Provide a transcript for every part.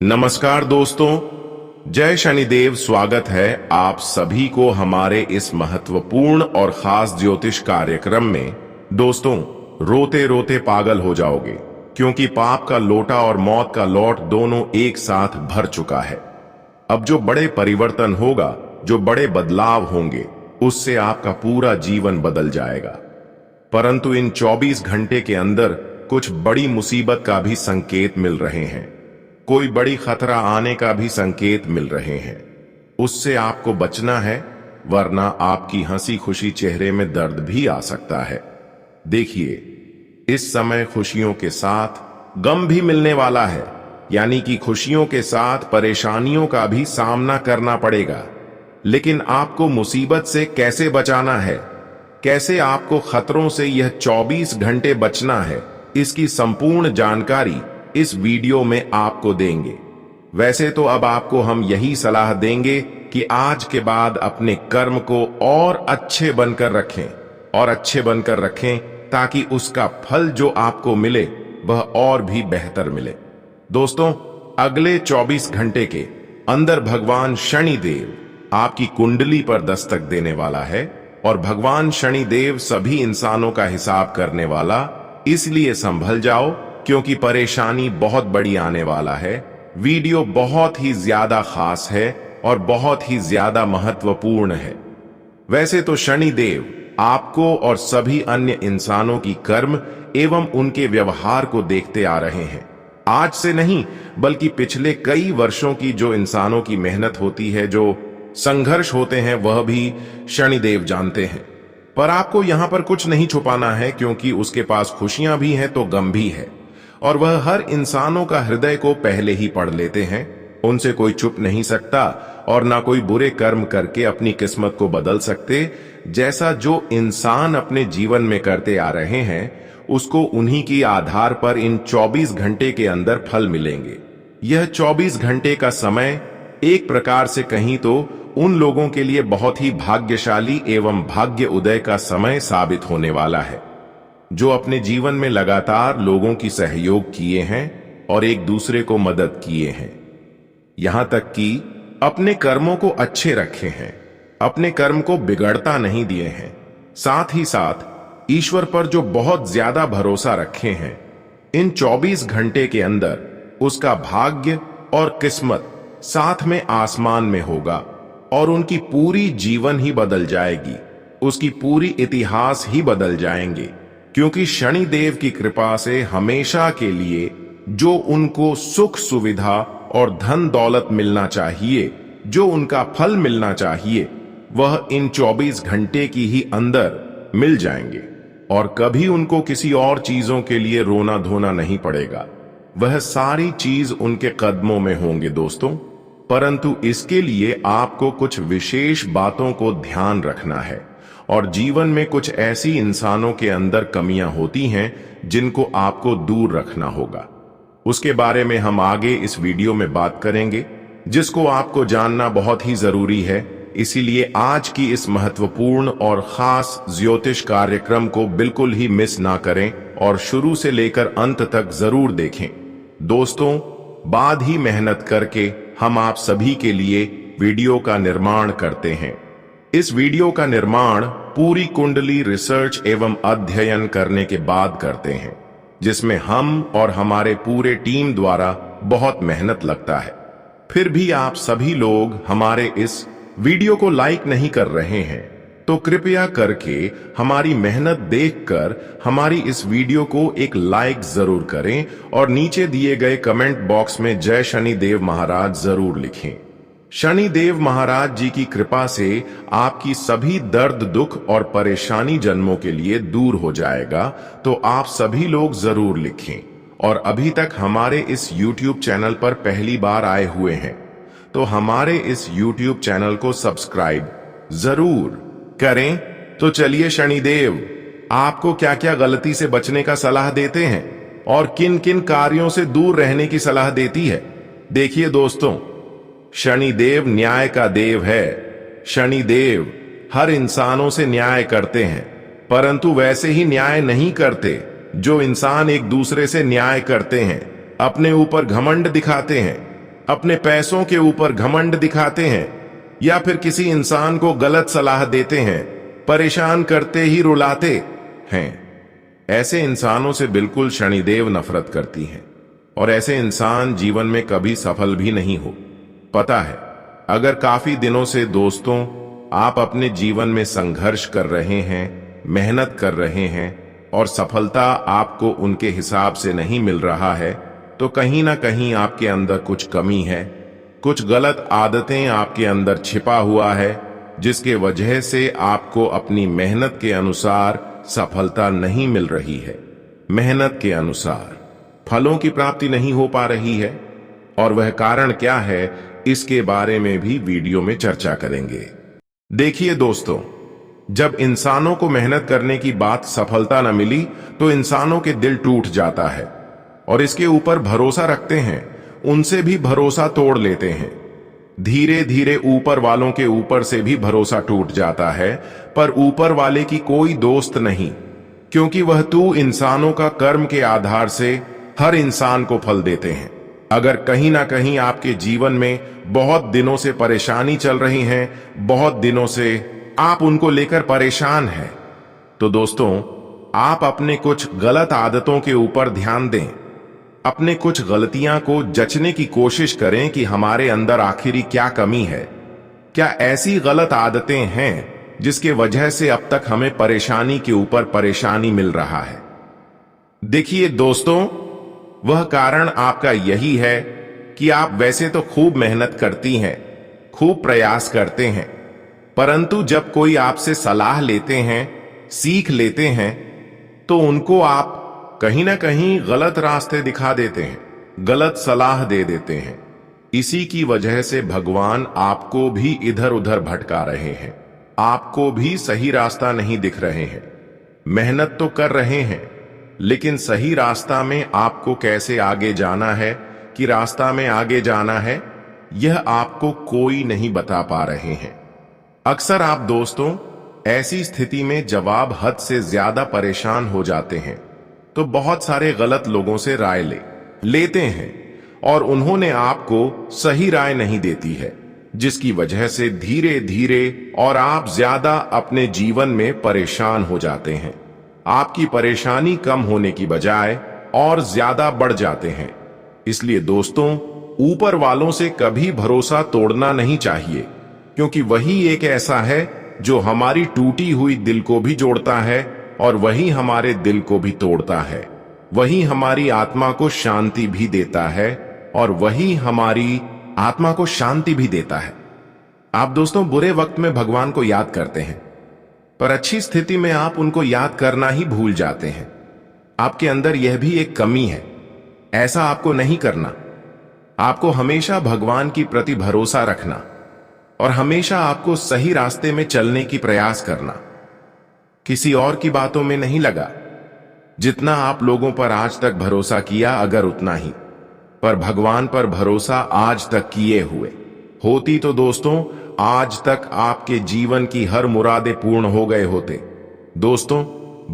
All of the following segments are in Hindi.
नमस्कार दोस्तों, जय शनिदेव। स्वागत है आप सभी को हमारे इस महत्वपूर्ण और खास ज्योतिष कार्यक्रम में। दोस्तों, रोते रोते पागल हो जाओगे, क्योंकि पाप का लोटा और मौत का लौट दोनों एक साथ भर चुका है। अब जो बड़े परिवर्तन होगा, जो बड़े बदलाव होंगे, उससे आपका पूरा जीवन बदल जाएगा। परंतु इन 24 घंटे के अंदर कुछ बड़ी मुसीबत का भी संकेत मिल रहे हैं, कोई बड़ी खतरा आने का भी संकेत मिल रहे हैं। उससे आपको बचना है, वरना आपकी हंसी खुशी चेहरे में दर्द भी आ सकता है। देखिए, इस समय खुशियों के साथ गम भी मिलने वाला है, यानी कि खुशियों के साथ परेशानियों का भी सामना करना पड़ेगा। लेकिन आपको मुसीबत से कैसे बचाना है, कैसे आपको खतरों से यह 24 घंटे बचना है, इसकी संपूर्ण जानकारी इस वीडियो में आपको देंगे। वैसे तो अब आपको हम यही सलाह देंगे कि आज के बाद अपने कर्म को और अच्छे बनकर रखें ताकि उसका फल जो आपको मिले वह और भी बेहतर मिले। दोस्तों, अगले 24 घंटे के अंदर भगवान शनिदेव आपकी कुंडली पर दस्तक देने वाला है, और भगवान शनिदेव सभी इंसानों का हिसाब करने वाला। इसलिए संभल जाओ, क्योंकि परेशानी बहुत बड़ी आने वाला है। वीडियो बहुत ही ज्यादा खास है और बहुत ही ज्यादा महत्वपूर्ण है। वैसे तो शनिदेव आपको और सभी अन्य इंसानों की कर्म एवं उनके व्यवहार को देखते आ रहे हैं। आज से नहीं, बल्कि पिछले कई वर्षों की जो इंसानों की मेहनत होती है, जो संघर्ष होते हैं, वह भी शनिदेव जानते हैं। पर आपको यहां पर कुछ नहीं छुपाना है, क्योंकि उसके पास खुशियां भी हैं तो गम भी है, और वह हर इंसानों का हृदय को पहले ही पढ़ लेते हैं। उनसे कोई छुप नहीं सकता, और ना कोई बुरे कर्म करके अपनी किस्मत को बदल सकते। जैसा जो इंसान अपने जीवन में करते आ रहे हैं, उसको उन्हीं की आधार पर इन 24 घंटे के अंदर फल मिलेंगे। यह 24 घंटे का समय एक प्रकार से कहीं तो उन लोगों के लिए बहुत ही भाग्यशाली एवं भाग्य उदय का समय साबित होने वाला है, जो अपने जीवन में लगातार लोगों की सहयोग किए हैं और एक दूसरे को मदद किए हैं, यहां तक कि अपने कर्मों को अच्छे रखे हैं, अपने कर्म को बिगड़ता नहीं दिए हैं। साथ ही साथ ईश्वर पर जो बहुत ज्यादा भरोसा रखे हैं, इन 24 घंटे के अंदर उसका भाग्य और किस्मत साथ में आसमान में होगा, और उनकी पूरी जीवन ही बदल जाएगी, उसकी पूरी इतिहास ही बदल जाएंगे। क्योंकि शनिदेव की कृपा से हमेशा के लिए जो उनको सुख सुविधा और धन दौलत मिलना चाहिए, जो उनका फल मिलना चाहिए, वह इन 24 घंटे की ही अंदर मिल जाएंगे, और कभी उनको किसी और चीजों के लिए रोना धोना नहीं पड़ेगा। वह सारी चीज उनके कदमों में होंगे दोस्तों। परंतु इसके लिए आपको कुछ विशेष बातों को ध्यान रखना है, और जीवन में कुछ ऐसी इंसानों के अंदर कमियां होती हैं जिनको आपको दूर रखना होगा। उसके बारे में हम आगे इस वीडियो में बात करेंगे, जिसको आपको जानना बहुत ही जरूरी है। इसीलिए आज की इस महत्वपूर्ण और खास ज्योतिष कार्यक्रम को बिल्कुल ही मिस ना करें, और शुरू से लेकर अंत तक जरूर देखें। दोस्तों, बाद ही मेहनत करके हम आप सभी के लिए वीडियो का निर्माण करते हैं। इस वीडियो का निर्माण पूरी कुंडली रिसर्च एवं अध्ययन करने के बाद करते हैं, जिसमें हम और हमारे पूरे टीम द्वारा बहुत मेहनत लगता है। फिर भी आप सभी लोग हमारे इस वीडियो को लाइक नहीं कर रहे हैं, तो कृपया करके हमारी मेहनत देखकर हमारी इस वीडियो को एक लाइक जरूर करें, और नीचे दिए गए कमेंट बॉक्स में जय शनिदेव महाराज जरूर लिखें। शनिदेव महाराज जी की कृपा से आपकी सभी दर्द, दुख और परेशानी जन्मों के लिए दूर हो जाएगा, तो आप सभी लोग जरूर लिखें। और अभी तक हमारे इस YouTube चैनल पर पहली बार आए हुए हैं, तो हमारे इस YouTube चैनल को सब्सक्राइब जरूर करें। तो चलिए, शनिदेव आपको क्या क्या गलती से बचने का सलाह देते हैं और किन किन कार्यों से दूर रहने की सलाह देती है। देखिए दोस्तों, शनिदेव न्याय का देव है। शनिदेव हर इंसानों से न्याय करते हैं, परंतु वैसे ही न्याय नहीं करते जो इंसान एक दूसरे से न्याय करते हैं, अपने ऊपर घमंड दिखाते हैं। अपने पैसों के ऊपर घमंड दिखाते हैं या फिर किसी इंसान को गलत सलाह देते हैं, परेशान करते ही रुलाते हैं, ऐसे इंसानों से बिल्कुल शनिदेव नफरत करती हैं और ऐसे इंसान जीवन में कभी सफल भी नहीं हो। पता है, अगर काफी दिनों से दोस्तों आप अपने जीवन में संघर्ष कर रहे हैं, मेहनत कर रहे हैं और सफलता आपको उनके हिसाब से नहीं मिल रहा है, तो कहीं ना कहीं आपके अंदर कुछ कमी है, कुछ गलत आदतें आपके अंदर छिपा हुआ है, जिसके वजह से आपको अपनी मेहनत के अनुसार सफलता नहीं मिल रही है, मेहनत के अनुसार फलों की प्राप्ति नहीं हो पा रही है। और वह कारण क्या है, इसके बारे में भी वीडियो में चर्चा करेंगे। देखिए दोस्तों, जब इंसानों को मेहनत करने की बात सफलता न मिली तो इंसानों के दिल टूट जाता है और इसके ऊपर भरोसा रखते हैं, उनसे भी भरोसा तोड़ लेते हैं। धीरे धीरे ऊपर वालों के ऊपर से भी भरोसा टूट जाता है, पर ऊपर वाले की कोई दोस्त नहीं, क्योंकि वह तू इंसानों का कर्म के आधार से हर इंसान को फल देते हैं। अगर कहीं ना कहीं आपके जीवन में बहुत दिनों से परेशानी चल रही है, बहुत दिनों से आप उनको लेकर परेशान हैं, तो दोस्तों आप अपने कुछ गलत आदतों के ऊपर ध्यान दें। अपने कुछ गलतियां को जचने की कोशिश करें कि हमारे अंदर आखिरी क्या कमी है, क्या ऐसी गलत आदतें हैं जिसके वजह से अब तक हमें परेशानी के ऊपर परेशानी मिल रहा है। देखिए दोस्तों, वह कारण आपका यही है कि आप वैसे तो खूब मेहनत करती हैं, खूब प्रयास करते हैं, परंतु जब कोई आपसे सलाह लेते हैं, सीख लेते हैं, तो उनको आप कहीं ना कहीं गलत रास्ते दिखा देते हैं, गलत सलाह दे देते हैं। इसी की वजह से भगवान आपको भी इधर उधर भटका रहे हैं, आपको भी सही रास्ता नहीं दिख रहे हैं। मेहनत तो कर रहे हैं, लेकिन सही रास्ता में आपको कैसे आगे जाना है, कि रास्ता में आगे जाना है, यह आपको कोई नहीं बता पा रहे हैं। अक्सर आप दोस्तों ऐसी स्थिति में जवाब हद से ज्यादा परेशान हो जाते हैं, तो बहुत सारे गलत लोगों से राय लेते हैं और उन्होंने आपको सही राय नहीं देती है, जिसकी वजह से धीरे धीरे और आप ज्यादा अपने जीवन में परेशान हो जाते हैं। आपकी परेशानी कम होने की बजाय और ज्यादा बढ़ जाते हैं। इसलिए दोस्तों, ऊपर वालों से कभी भरोसा तोड़ना नहीं चाहिए, क्योंकि वही एक ऐसा है जो हमारी टूटी हुई दिल को भी जोड़ता है और वही हमारे दिल को भी तोड़ता है। वही हमारी आत्मा को शांति भी देता है और वही हमारी आत्मा को शांति भी देता है। आप दोस्तों बुरे वक्त में भगवान को याद करते हैं, पर अच्छी स्थिति में आप उनको याद करना ही भूल जाते हैं। आपके अंदर यह भी एक कमी है, ऐसा आपको नहीं करना। आपको हमेशा भगवान की प्रति भरोसा रखना और हमेशा आपको सही रास्ते में चलने की प्रयास करना, किसी और की बातों में नहीं लगा। जितना आप लोगों पर आज तक भरोसा किया, अगर उतना ही पर भगवान पर भरोसा आज तक किए हुए होती, तो दोस्तों आज तक आपके जीवन की हर मुरादें पूर्ण हो गए होते। दोस्तों,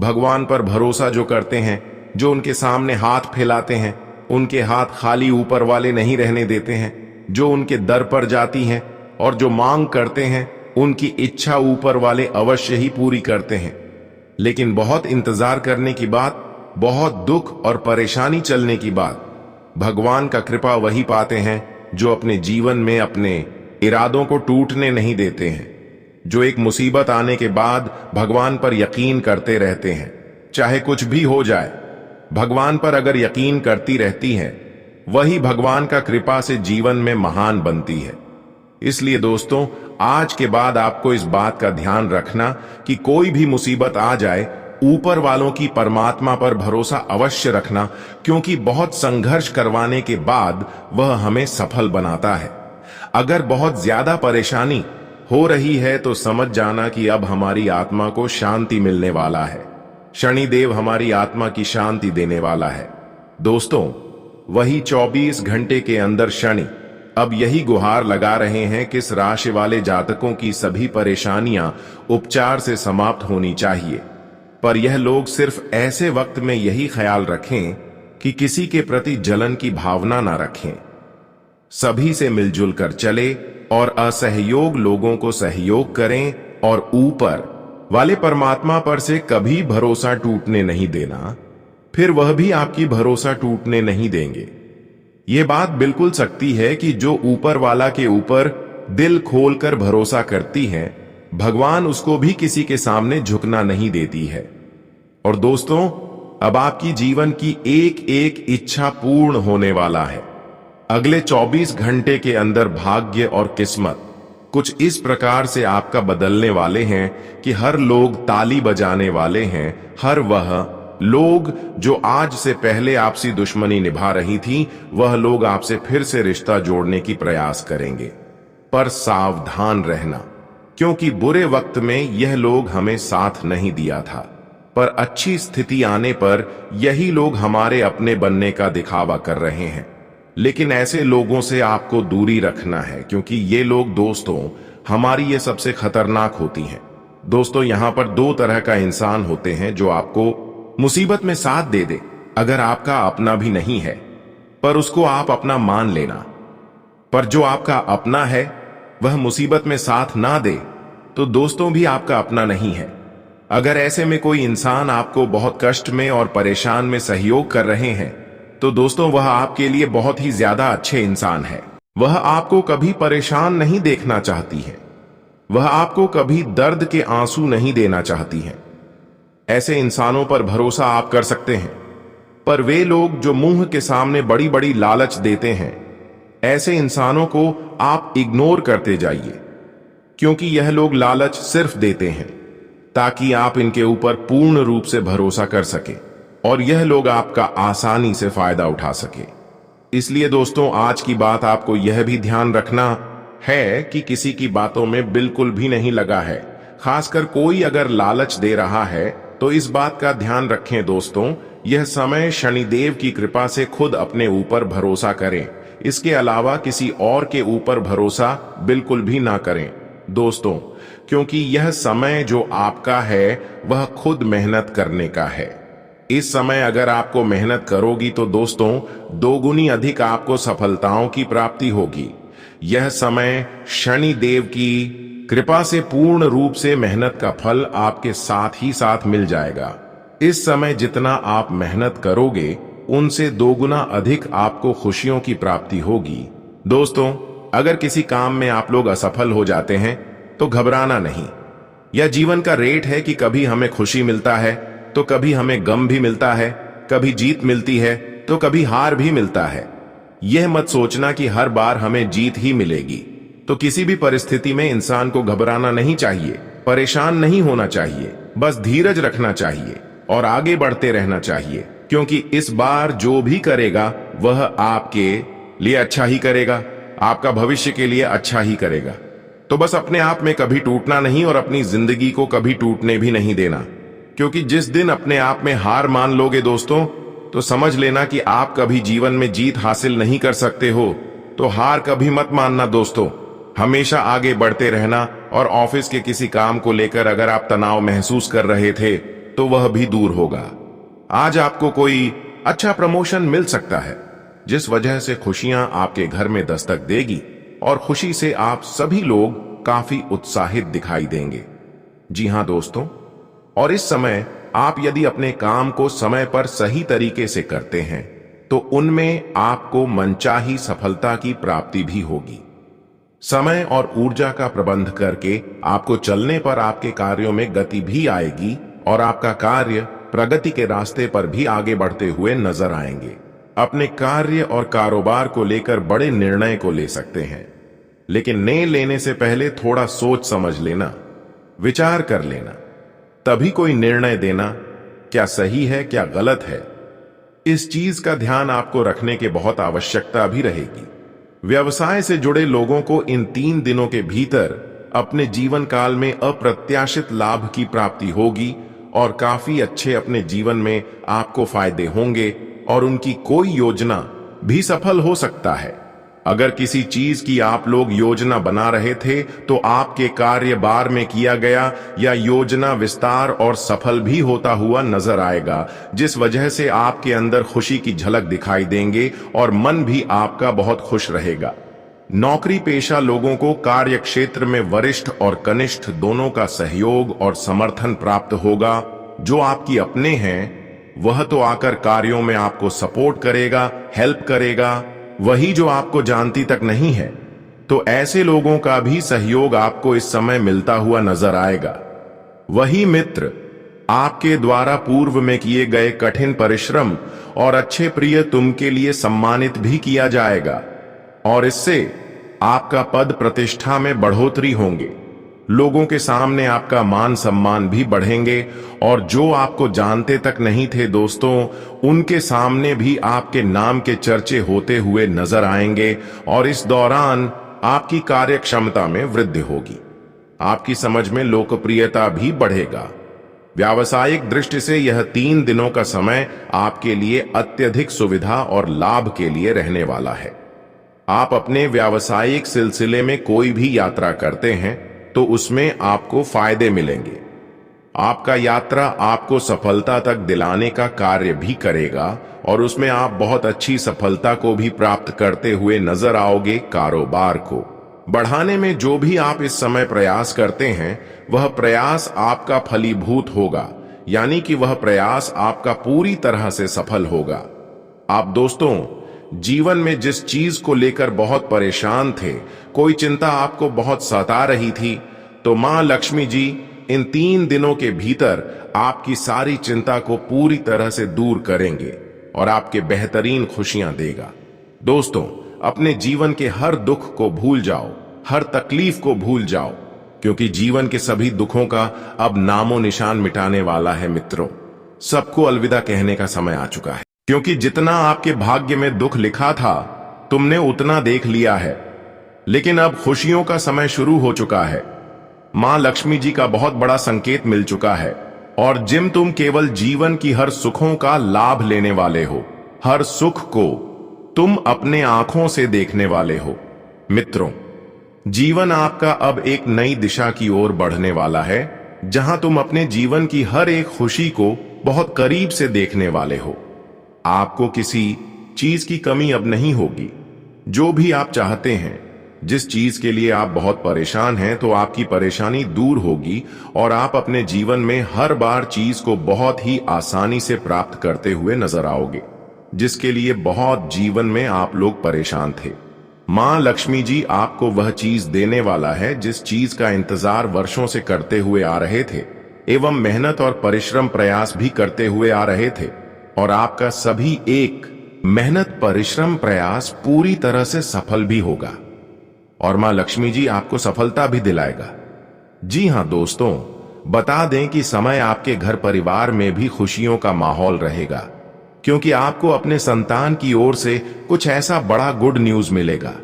भगवान पर भरोसा जो करते हैं, जो उनके सामने हाथ फैलाते हैं, उनके हाथ खाली ऊपर वाले नहीं रहने देते हैं। जो उनके दर पर जाती हैं और जो मांग करते हैं, उनकी इच्छा ऊपर वाले अवश्य ही पूरी करते हैं। लेकिन बहुत इंतजार करने की बात, बहुत दुख और परेशानी चलने की बात, भगवान का कृपा वही पाते हैं जो अपने जीवन में अपने इरादों को टूटने नहीं देते हैं, जो एक मुसीबत आने के बाद भगवान पर यकीन करते रहते हैं। चाहे कुछ भी हो जाए, भगवान पर अगर यकीन करती रहती है, वही भगवान का कृपा से जीवन में महान बनती है। इसलिए दोस्तों, आज के बाद आपको इस बात का ध्यान रखना कि कोई भी मुसीबत आ जाए, ऊपर वालों की परमात्मा पर भरोसा अवश्य रखना, क्योंकि बहुत संघर्ष करवाने के बाद वह हमें सफल बनाता है। अगर बहुत ज्यादा परेशानी हो रही है तो समझ जाना कि अब हमारी आत्मा को शांति मिलने वाला है। शनिदेव हमारी आत्मा की शांति देने वाला है। दोस्तों, वही 24 घंटे के अंदर शनि अब यही गुहार लगा रहे हैं कि इस राशि वाले जातकों की सभी परेशानियां उपचार से समाप्त होनी चाहिए। पर यह लोग सिर्फ ऐसे वक्त में यही ख्याल रखें कि किसी के प्रति जलन की भावना ना रखें। सभी से मिलजुल कर चले और असहयोग लोगों को सहयोग करें और ऊपर वाले परमात्मा पर से कभी भरोसा टूटने नहीं देना, फिर वह भी आपकी भरोसा टूटने नहीं देंगे। ये बात बिल्कुल सच्ची है कि जो ऊपर वाला के ऊपर दिल खोलकर भरोसा करती है, भगवान उसको भी किसी के सामने झुकना नहीं देती है। और दोस्तों, अब आपकी जीवन की एक एक इच्छा पूर्ण होने वाला है। अगले 24 घंटे के अंदर भाग्य और किस्मत कुछ इस प्रकार से आपका बदलने वाले हैं कि हर लोग ताली बजाने वाले हैं। हर वह लोग जो आज से पहले आपसी दुश्मनी निभा रही थी, वह लोग आपसे फिर से रिश्ता जोड़ने की प्रयास करेंगे। पर सावधान रहना, क्योंकि बुरे वक्त में यह लोग हमें साथ नहीं दिया था, पर अच्छी स्थिति आने पर यही लोग हमारे अपने बनने का दिखावा कर रहे हैं। लेकिन ऐसे लोगों से आपको दूरी रखना है, क्योंकि ये लोग दोस्तों हमारी ये सबसे खतरनाक होती हैं। दोस्तों, यहां पर दो तरह का इंसान होते हैं जो आपको मुसीबत में साथ दे दे, अगर आपका अपना भी नहीं है, पर उसको आप अपना मान लेना। पर जो आपका अपना है वह मुसीबत में साथ ना दे, तो दोस्तों भी आपका अपना नहीं है। अगर ऐसे में कोई इंसान आपको बहुत कष्ट में और परेशान में सहयोग कर रहे हैं, तो दोस्तों वह आपके लिए बहुत ही ज्यादा अच्छे इंसान है। वह आपको कभी परेशान नहीं देखना चाहती है, वह आपको कभी दर्द के आंसू नहीं देना चाहती है। ऐसे इंसानों पर भरोसा आप कर सकते हैं। पर वे लोग जो मुंह के सामने बड़ी बड़ी लालच देते हैं, ऐसे इंसानों को आप इग्नोर करते जाइए, क्योंकि यह लोग लालच सिर्फ देते हैं ताकि आप इनके ऊपर पूर्ण रूप से भरोसा कर सके और यह लोग आपका आसानी से फायदा उठा सके। इसलिए दोस्तों, आज की बात आपको यह भी ध्यान रखना है कि किसी की बातों में बिल्कुल भी नहीं लगा है। खासकर कोई अगर लालच दे रहा है तो इस बात का ध्यान रखें दोस्तों, यह समय शनिदेव की कृपा से खुद अपने ऊपर भरोसा करें। इसके अलावा किसी और के ऊपर भरोसा बिल्कुल भी ना करें दोस्तों, क्योंकि यह समय जो आपका है वह खुद मेहनत करने का है। इस समय अगर आपको मेहनत करोगी तो दोस्तों दोगुनी अधिक आपको सफलताओं की प्राप्ति होगी। यह समय शनि देव की कृपा से पूर्ण रूप से मेहनत का फल आपके साथ ही साथ मिल जाएगा। इस समय जितना आप मेहनत करोगे उनसे दोगुना अधिक आपको खुशियों की प्राप्ति होगी। दोस्तों, अगर किसी काम में आप लोग असफल हो जाते हैं तो घबराना नहीं। यह जीवन का रेट है कि कभी हमें खुशी मिलता है तो कभी हमें गम भी मिलता है, कभी जीत मिलती है तो कभी हार भी मिलता है। यह मत सोचना कि हर बार हमें जीत ही मिलेगी। तो किसी भी परिस्थिति में इंसान को घबराना नहीं चाहिए, परेशान नहीं होना चाहिए, बस धीरज रखना चाहिए और आगे बढ़ते रहना चाहिए, क्योंकि इस बार जो भी करेगा वह आपके लिए अच्छा ही करेगा, आपका भविष्य के लिए अच्छा ही करेगा। तो बस अपने आप में कभी टूटना नहीं और अपनी जिंदगी को कभी टूटने भी नहीं देना, क्योंकि जिस दिन अपने आप में हार मान लोगे दोस्तों, तो समझ लेना कि आप कभी जीवन में जीत हासिल नहीं कर सकते हो। तो हार कभी मत मानना दोस्तों, हमेशा आगे बढ़ते रहना। और ऑफिस के किसी काम को लेकर अगर आप तनाव महसूस कर रहे थे तो वह भी दूर होगा। आज आपको कोई अच्छा प्रमोशन मिल सकता है, जिस वजह से खुशियां आपके घर में दस्तक देगी और खुशी से आप सभी लोग काफी उत्साहित दिखाई देंगे। जी हां दोस्तों, और इस समय आप यदि अपने काम को समय पर सही तरीके से करते हैं तो उनमें आपको मनचाही सफलता की प्राप्ति भी होगी। समय और ऊर्जा का प्रबंध करके आपको चलने पर आपके कार्यों में गति भी आएगी और आपका कार्य प्रगति के रास्ते पर भी आगे बढ़ते हुए नजर आएंगे। अपने कार्य और कारोबार को लेकर बड़े निर्णय को ले सकते हैं, लेकिन निर्णय लेने से पहले थोड़ा सोच समझ लेना, विचार कर लेना, तभी कोई निर्णय देना। क्या सही है क्या गलत है, इस चीज का ध्यान आपको रखने की बहुत आवश्यकता भी रहेगी। व्यवसाय से जुड़े लोगों को इन 3 दिनों के भीतर अपने जीवन काल में अप्रत्याशित लाभ की प्राप्ति होगी और काफी अच्छे अपने जीवन में आपको फायदे होंगे और उनकी कोई योजना भी सफल हो सकता है। अगर किसी चीज की आप लोग योजना बना रहे थे तो आपके कार्य बार में किया गया या योजना विस्तार और सफल भी होता हुआ नजर आएगा, जिस वजह से आपके अंदर खुशी की झलक दिखाई देंगे और मन भी आपका बहुत खुश रहेगा। नौकरी पेशा लोगों को कार्य क्षेत्र में वरिष्ठ और कनिष्ठ दोनों का सहयोग और समर्थन प्राप्त होगा। जो आपकी अपने हैं वह तो आकर कार्यों में आपको सपोर्ट करेगा, हेल्प करेगा। वही जो आपको जानती तक नहीं है तो ऐसे लोगों का भी सहयोग आपको इस समय मिलता हुआ नजर आएगा। वही मित्र आपके द्वारा पूर्व में किए गए कठिन परिश्रम और अच्छे प्रिय तुम के लिए सम्मानित भी किया जाएगा और इससे आपका पद प्रतिष्ठा में बढ़ोतरी होंगे। लोगों के सामने आपका मान सम्मान भी बढ़ेंगे और जो आपको जानते तक नहीं थे दोस्तों, उनके सामने भी आपके नाम के चर्चे होते हुए नजर आएंगे और इस दौरान आपकी कार्यक्षमता में वृद्धि होगी। आपकी समझ में लोकप्रियता भी बढ़ेगा। व्यावसायिक दृष्टि से यह 3 दिनों का समय आपके लिए अत्यधिक सुविधा और लाभ के लिए रहने वाला है। आप अपने व्यावसायिक सिलसिले में कोई भी यात्रा करते हैं तो उसमें आपको फायदे मिलेंगे। आपका यात्रा आपको सफलता तक दिलाने का कार्य भी करेगा और उसमें आप बहुत अच्छी सफलता को भी प्राप्त करते हुए नजर आओगे। कारोबार को बढ़ाने में जो भी आप इस समय प्रयास करते हैं वह प्रयास आपका फलीभूत होगा, यानी कि वह प्रयास आपका पूरी तरह से सफल होगा। आप दोस्तों जीवन में जिस चीज को लेकर बहुत परेशान थे, कोई चिंता आपको बहुत सता रही थी, तो मां लक्ष्मी जी इन 3 दिनों के भीतर आपकी सारी चिंता को पूरी तरह से दूर करेंगे और आपके बेहतरीन खुशियां देगा। दोस्तों अपने जीवन के हर दुख को भूल जाओ, हर तकलीफ को भूल जाओ, क्योंकि जीवन के सभी दुखों का अब नामो निशान मिटाने वाला है। मित्रों सबको अलविदा कहने का समय आ चुका है, क्योंकि जितना आपके भाग्य में दुख लिखा था तुमने उतना देख लिया है। लेकिन अब खुशियों का समय शुरू हो चुका है। मां लक्ष्मी जी का बहुत बड़ा संकेत मिल चुका है और जिम तुम केवल जीवन की हर सुखों का लाभ लेने वाले हो। हर सुख को तुम अपने आंखों से देखने वाले हो। मित्रों जीवन आपका अब एक नई दिशा की ओर बढ़ने वाला है, जहां तुम अपने जीवन की हर एक खुशी को बहुत करीब से देखने वाले हो। आपको किसी चीज की कमी अब नहीं होगी। जो भी आप चाहते हैं, जिस चीज के लिए आप बहुत परेशान हैं, तो आपकी परेशानी दूर होगी और आप अपने जीवन में हर बार चीज को बहुत ही आसानी से प्राप्त करते हुए नजर आओगे, जिसके लिए बहुत जीवन में आप लोग परेशान थे। मां लक्ष्मी जी आपको वह चीज देने वाला है जिस चीज का इंतजार वर्षों से करते हुए आ रहे थे एवं मेहनत और परिश्रम प्रयास भी करते हुए आ रहे थे, और आपका सभी एक मेहनत परिश्रम प्रयास पूरी तरह से सफल भी होगा और मां लक्ष्मी जी आपको सफलता भी दिलाएगा। जी हां दोस्तों, बता दें कि समय आपके घर परिवार में भी खुशियों का माहौल रहेगा, क्योंकि आपको अपने संतान की ओर से कुछ ऐसा बड़ा गुड न्यूज मिलेगा।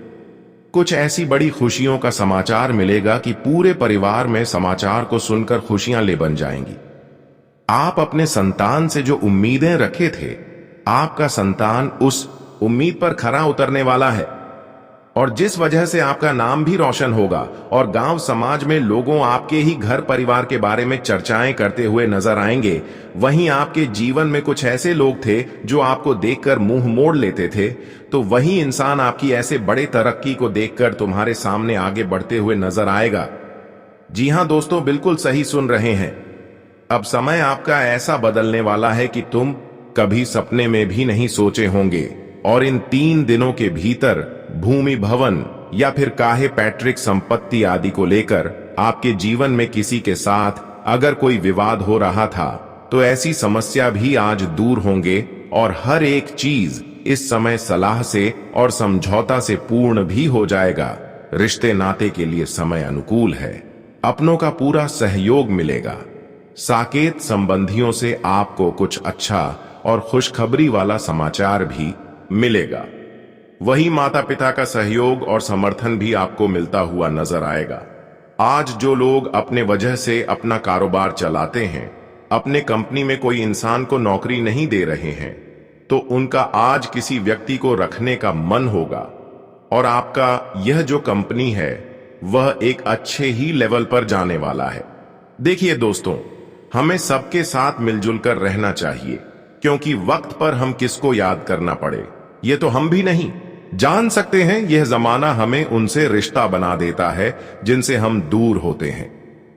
कुछ ऐसी बड़ी खुशियों का समाचार मिलेगा कि पूरे परिवार में समाचार को सुनकर खुशियां ले बन जाएंगी। आप अपने संतान से जो उम्मीदें रखे थे, आपका संतान उस उम्मीद पर खरा उतरने वाला है और जिस वजह से आपका नाम भी रोशन होगा और गांव समाज में लोगों आपके ही घर परिवार के बारे में चर्चाएं करते हुए नजर आएंगे। वहीं आपके जीवन में कुछ ऐसे लोग थे जो आपको देखकर मुंह मोड़ लेते थे, तो वही इंसान आपकी ऐसे बड़े तरक्की को देखकर तुम्हारे सामने आगे बढ़ते हुए नजर आएगा। जी हां दोस्तों, बिल्कुल सही सुन रहे हैं। अब समय आपका ऐसा बदलने वाला है कि तुम कभी सपने में भी नहीं सोचे होंगे, और इन 3 दिनों के भीतर भूमि भवन या फिर काहे पैट्रिक संपत्ति आदि को लेकर आपके जीवन में किसी के साथ अगर कोई विवाद हो रहा था तो ऐसी समस्या भी आज दूर होंगे और हर एक चीज इस समय सलाह से और समझौता से पूर्ण भी हो जाएगा। रिश्ते नाते के लिए समय अनुकूल है, अपनों का पूरा सहयोग मिलेगा। साकेत संबंधियों से आपको कुछ अच्छा और खुशखबरी वाला समाचार भी मिलेगा। वही माता पिता का सहयोग और समर्थन भी आपको मिलता हुआ नजर आएगा। आज जो लोग अपने वजह से अपना कारोबार चलाते हैं, अपने कंपनी में कोई इंसान को नौकरी नहीं दे रहे हैं, तो उनका आज किसी व्यक्ति को रखने का मन होगा और आपका यह जो कंपनी है वह एक अच्छे ही लेवल पर जाने वाला है। देखिए दोस्तों, हमें सबके साथ मिलजुल कर रहना चाहिए, क्योंकि वक्त पर हम किसको याद करना पड़े ये तो हम भी नहीं जान सकते हैं। यह जमाना हमें उनसे रिश्ता बना देता है जिनसे हम दूर होते हैं।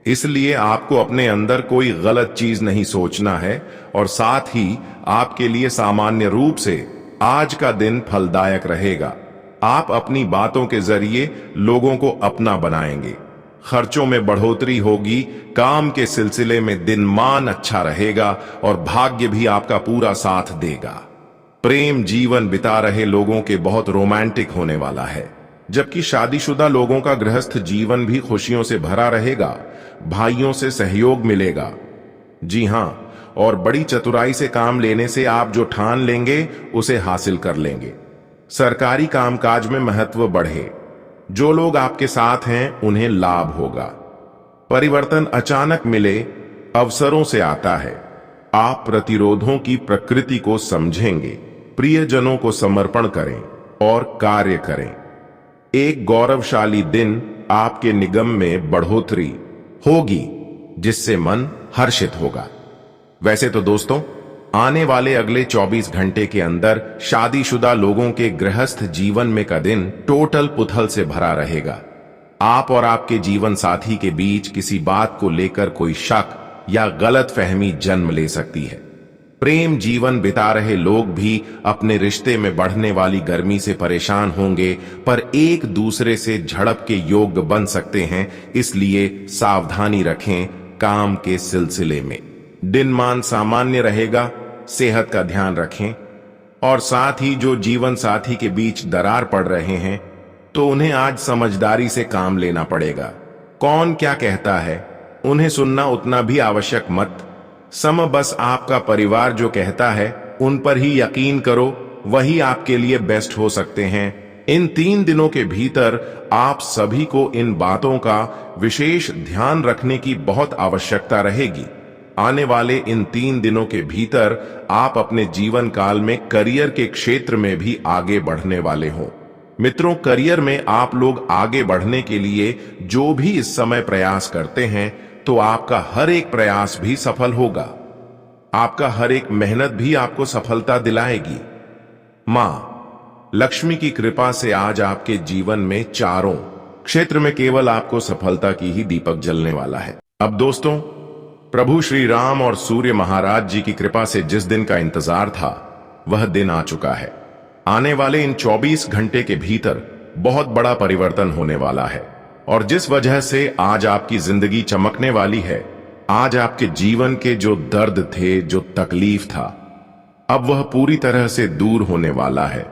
इसलिए आपको अपने अंदर कोई गलत चीज नहीं सोचना है, और साथ ही आपके लिए सामान्य रूप से आज का दिन फलदायक रहेगा। आप अपनी बातों के जरिए लोगों को अपना बनाएंगे। खर्चों में बढ़ोतरी होगी, काम के सिलसिले में दिनमान अच्छा रहेगा और भाग्य भी आपका पूरा साथ देगा। प्रेम जीवन बिता रहे लोगों के बहुत रोमांटिक होने वाला है, जबकि शादीशुदा लोगों का गृहस्थ जीवन भी खुशियों से भरा रहेगा। भाइयों से सहयोग मिलेगा। जी हां, और बड़ी चतुराई से काम लेने से आप जो ठान लेंगे उसे हासिल कर लेंगे। सरकारी कामकाज में महत्व बढ़े। जो लोग आपके साथ हैं उन्हें लाभ होगा। परिवर्तन अचानक मिले, अवसरों से आता है। आप प्रतिरोधों की प्रकृति को समझेंगे। प्रियजनों को समर्पण करें और कार्य करें। एक गौरवशाली दिन आपके निगम में बढ़ोतरी होगी, जिससे मन हर्षित होगा। वैसे तो दोस्तों, आने वाले अगले 24 घंटे के अंदर शादीशुदा लोगों के गृहस्थ जीवन में का दिन टोटल पुथल से भरा रहेगा। आप और आपके जीवन साथी के बीच किसी बात को लेकर कोई शक या गलत फहमी जन्म ले सकती है। प्रेम जीवन बिता रहे लोग भी अपने रिश्ते में बढ़ने वाली गर्मी से परेशान होंगे, पर एक दूसरे से झड़प के योग्य बन सकते हैं। इसलिए सावधानी रखें काम के सिलसिले में। दिनमान सामान्य रहेगा। सेहत का ध्यान रखें, और साथ ही जो जीवन साथी के बीच दरार पड़ रहे हैं तो उन्हें आज समझदारी से काम लेना पड़ेगा। कौन क्या कहता है उन्हें सुनना उतना भी आवश्यक मत। बस आपका परिवार जो कहता है उन पर ही यकीन करो, वही आपके लिए बेस्ट हो सकते हैं। इन 3 दिनों के भीतर आप सभी को इन बातों का विशेष ध्यान रखने की बहुत आवश्यकता रहेगी। आने वाले इन 3 दिनों के भीतर आप अपने जीवन काल में करियर के क्षेत्र में भी आगे बढ़ने वाले हो। मित्रों, करियर में आप लोग आगे बढ़ने के लिए जो भी इस समय प्रयास करते हैं, तो आपका हर एक प्रयास भी सफल होगा। आपका हर एक मेहनत भी आपको सफलता दिलाएगी। मां लक्ष्मी की कृपा से आज आपके जीवन में चारों क्षेत्र में केवल आपको सफलता की ही दीपक जलने वाला है। अब दोस्तों, प्रभु श्री राम और सूर्य महाराज जी की कृपा से जिस दिन का इंतजार था वह दिन आ चुका है। आने वाले इन 24 घंटे के भीतर बहुत बड़ा परिवर्तन होने वाला है, और जिस वजह से आज आपकी जिंदगी चमकने वाली है, आज आपके जीवन के जो दर्द थे, जो तकलीफ था, अब वह पूरी तरह से दूर होने वाला है,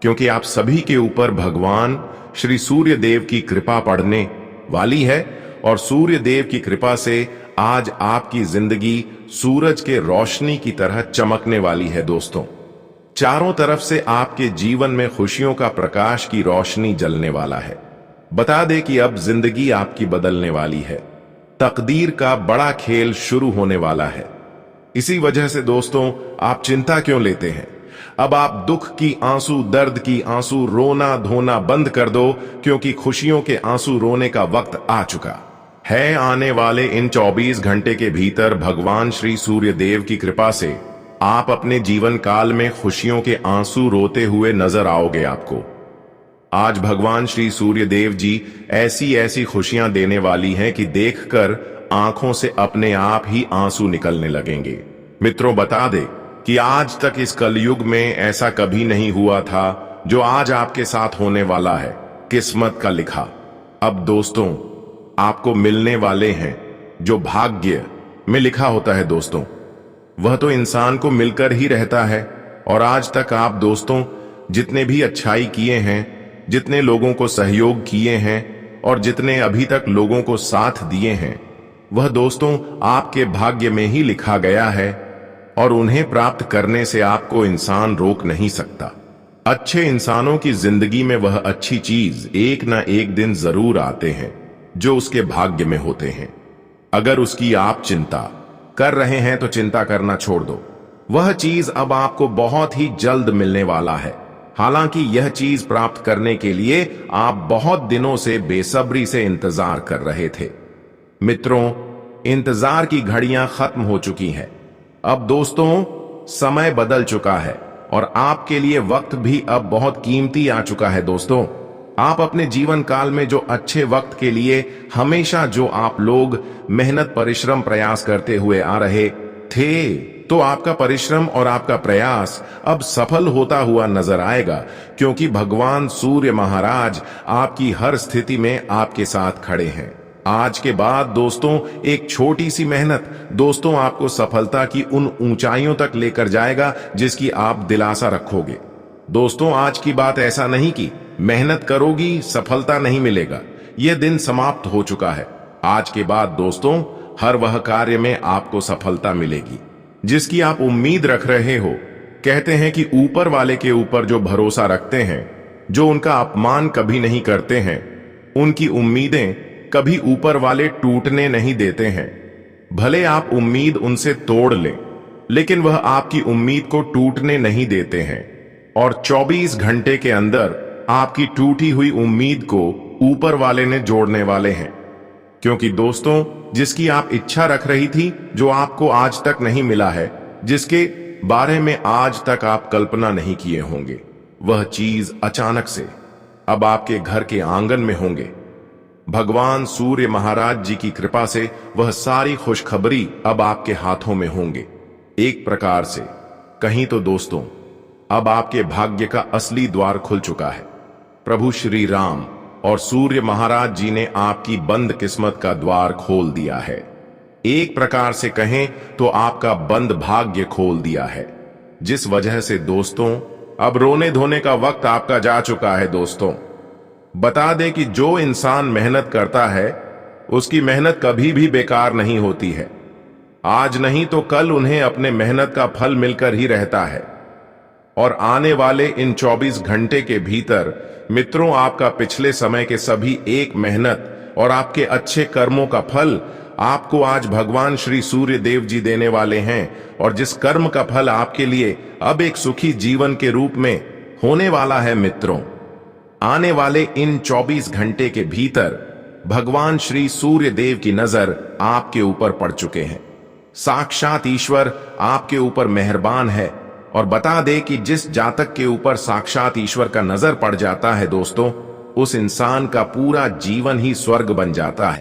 क्योंकि आप सभी के ऊपर भगवान श्री सूर्य देव की कृपा पड़ने वाली है। और सूर्य देव की कृपा से आज आपकी जिंदगी सूरज के रोशनी की तरह चमकने वाली है। दोस्तों, चारों तरफ से आपके जीवन में खुशियों का प्रकाश की रोशनी जलने वाला है। बता दें कि अब जिंदगी आपकी बदलने वाली है। तकदीर का बड़ा खेल शुरू होने वाला है। इसी वजह से दोस्तों, आप चिंता क्यों लेते हैं? अब आप दुख की आंसू, दर्द की आंसू, रोना धोना बंद कर दो, क्योंकि खुशियों के आंसू रोने का वक्त आ चुका है। आने वाले इन 24 घंटे के भीतर भगवान श्री सूर्य देव की कृपा से आप अपने जीवन काल में खुशियों के आंसू रोते हुए नजर आओगे। आपको आज भगवान श्री सूर्य देव जी ऐसी ऐसी खुशियां देने वाली हैं कि देखकर आंखों से अपने आप ही आंसू निकलने लगेंगे। मित्रों, बता दे कि आज तक इस कलयुग में ऐसा कभी नहीं हुआ था जो आज आपके साथ होने वाला है। किस्मत का लिखा अब दोस्तों आपको मिलने वाले हैं। जो भाग्य में लिखा होता है दोस्तों, वह तो इंसान को मिलकर ही रहता है। और आज तक आप दोस्तों जितने भी अच्छाई किए हैं, जितने लोगों को सहयोग किए हैं और जितने अभी तक लोगों को साथ दिए हैं, वह दोस्तों आपके भाग्य में ही लिखा गया है, और उन्हें प्राप्त करने से आपको इंसान रोक नहीं सकता। अच्छे इंसानों की जिंदगी में वह अच्छी चीज एक ना एक दिन जरूर आते हैं जो उसके भाग्य में होते हैं। अगर उसकी आप चिंता कर रहे हैं तो चिंता करना छोड़ दो। वह चीज अब आपको बहुत ही जल्द मिलने वाला है। हालांकि यह चीज प्राप्त करने के लिए आप बहुत दिनों से बेसब्री से इंतजार कर रहे थे। मित्रों, इंतजार की घड़ियां खत्म हो चुकी हैं। अब दोस्तों, समय बदल चुका है और आपके लिए वक्त भी अब बहुत कीमती आ चुका है। दोस्तों, आप अपने जीवन काल में जो अच्छे वक्त के लिए हमेशा जो आप लोग मेहनत परिश्रम प्रयास करते हुए आ रहे थे, तो आपका परिश्रम और आपका प्रयास अब सफल होता हुआ नजर आएगा, क्योंकि भगवान सूर्य महाराज आपकी हर स्थिति में आपके साथ खड़े हैं। आज के बाद दोस्तों, एक छोटी सी मेहनत दोस्तों आपको सफलता की उन ऊंचाइयों तक लेकर जाएगा जिसकी आप दिलासा रखोगे। दोस्तों, आज की बात ऐसा नहीं कि मेहनत करोगी सफलता नहीं मिलेगा। यह दिन समाप्त हो चुका है। आज के बाद दोस्तों, हर वह कार्य में आपको सफलता मिलेगी जिसकी आप उम्मीद रख रहे हो। कहते हैं कि ऊपर वाले के ऊपर जो भरोसा रखते हैं, जो उनका अपमान कभी नहीं करते हैं, उनकी उम्मीदें कभी ऊपर वाले टूटने नहीं देते हैं। भले आप उम्मीद उनसे तोड़ लें, लेकिन वह आपकी उम्मीद को टूटने नहीं देते हैं और 24 घंटे के अंदर आपकी टूटी हुई उम्मीद को ऊपर वाले ने जोड़ने वाले हैं। क्योंकि दोस्तों, जिसकी आप इच्छा रख रही थी, जो आपको आज तक नहीं मिला है, जिसके बारे में आज तक आप कल्पना नहीं किए होंगे, वह चीज अचानक से अब आपके घर के आंगन में होंगे। भगवान सूर्य महाराज जी की कृपा से वह सारी खुशखबरी अब आपके हाथों में होंगे। एक प्रकार से कहीं तो दोस्तों, अब आपके भाग्य का असली द्वार खुल चुका है। प्रभु श्री राम और सूर्य महाराज जी ने आपकी बंद किस्मत का द्वार खोल दिया है। एक प्रकार से कहें तो आपका बंद भाग्य खोल दिया है, जिस वजह से दोस्तों अब रोने धोने का वक्त आपका जा चुका है। दोस्तों, बता दें कि जो इंसान मेहनत करता है, उसकी मेहनत कभी भी बेकार नहीं होती है। आज नहीं तो कल उन्हें अपने मेहनत का फल मिलकर ही रहता है। और आने वाले इन 24 घंटे के भीतर मित्रों, आपका पिछले समय के सभी एक मेहनत और आपके अच्छे कर्मों का फल आपको आज भगवान श्री सूर्य देव जी देने वाले हैं। और जिस कर्म का फल आपके लिए अब एक सुखी जीवन के रूप में होने वाला है मित्रों, आने वाले इन 24 घंटे के भीतर भगवान श्री सूर्य देव की नजर आपके ऊपर पड़ चुके हैं। साक्षात ईश्वर आपके ऊपर मेहरबान है। और बता दे कि जिस जातक के ऊपर साक्षात ईश्वर का नजर पड़ जाता है दोस्तों, उस इंसान का पूरा जीवन ही स्वर्ग बन जाता है।